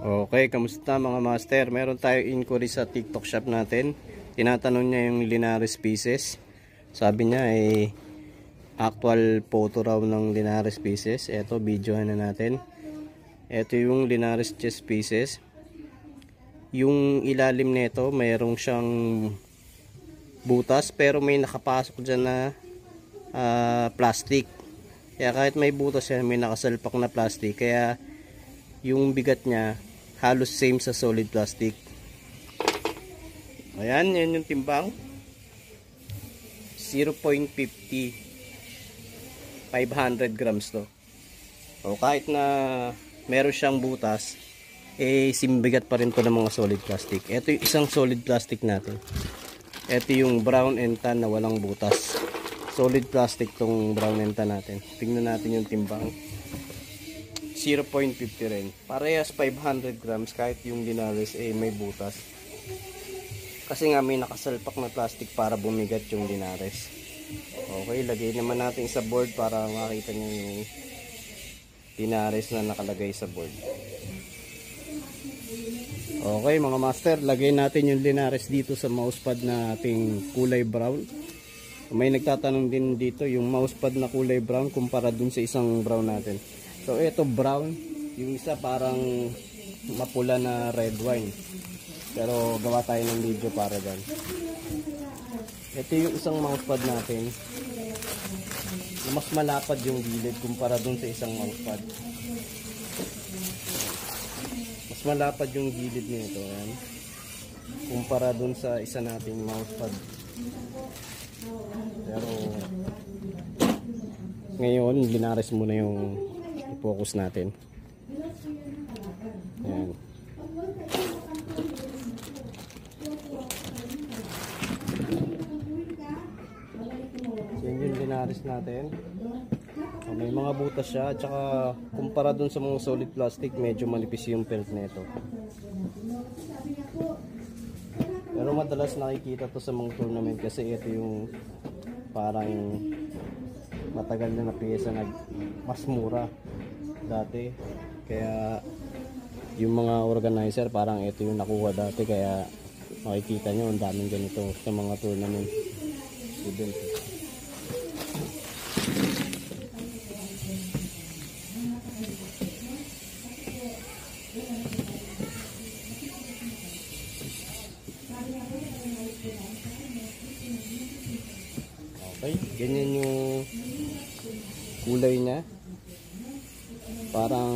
Okay, kamusta mga master? Meron tayo inquiry sa TikTok shop natin. Tinatanong niya yung Linares pieces. Sabi niya ay actual photo raw ng Linares pieces. Ito, videohan na natin. Ito yung Linares chest pieces. Yung ilalim nito, mayroong siyang butas pero may nakapasok dyan na plastic. Kaya kahit may butas yan, may nakasalpak na plastic. Kaya yung bigat niya halos same sa solid plastic. Ayan, yan yung timbang. 0.50 500 grams to. O kahit na meron siyang butas, simbigat pa rin to ng mga solid plastic. Ito yung isang solid plastic natin. Ito yung brown and tan na walang butas. Solid plastic tong brown and tan natin. Tingnan natin yung timbang. 0.50 rin. Parehas 500 grams kahit yung Linares may butas. Kasi nga may nakasalpak na plastic para bumigat yung Linares. Okay, lagay naman natin sa board para makita nyo yung Linares na nakalagay sa board. Okay mga master, lagay natin yung Linares dito sa mousepad na ating kulay brown. May nagtatanong din dito yung mousepad na kulay brown kumpara dun sa isang brown natin. So ito brown, yung isa parang mapula na red wine. Pero gawa tayo ng video para dyan. Ito yung isang mousepad natin. Mas malapad yung gilid kumpara dun sa isang mousepad. Mas malapad yung gilid nito yan, kumpara dun sa isa nating mousepad. Pero ngayon, Linares muna yung i-focus natin. Ayan. So yun yung Linares natin. May mga butas siya. At saka kumpara dun sa mga solid plastic, medyo manipis yung felt nito. Pero madalas nakikita to sa mga tournament kasi ito yung parang matagal na piyesa na mas mura dati. Kaya yung mga organizer parang ito yung nakuha dati, kaya makikita nyo ang daming ganito sa mga tournament event. Okay, ganyan yung kulay niya. Parang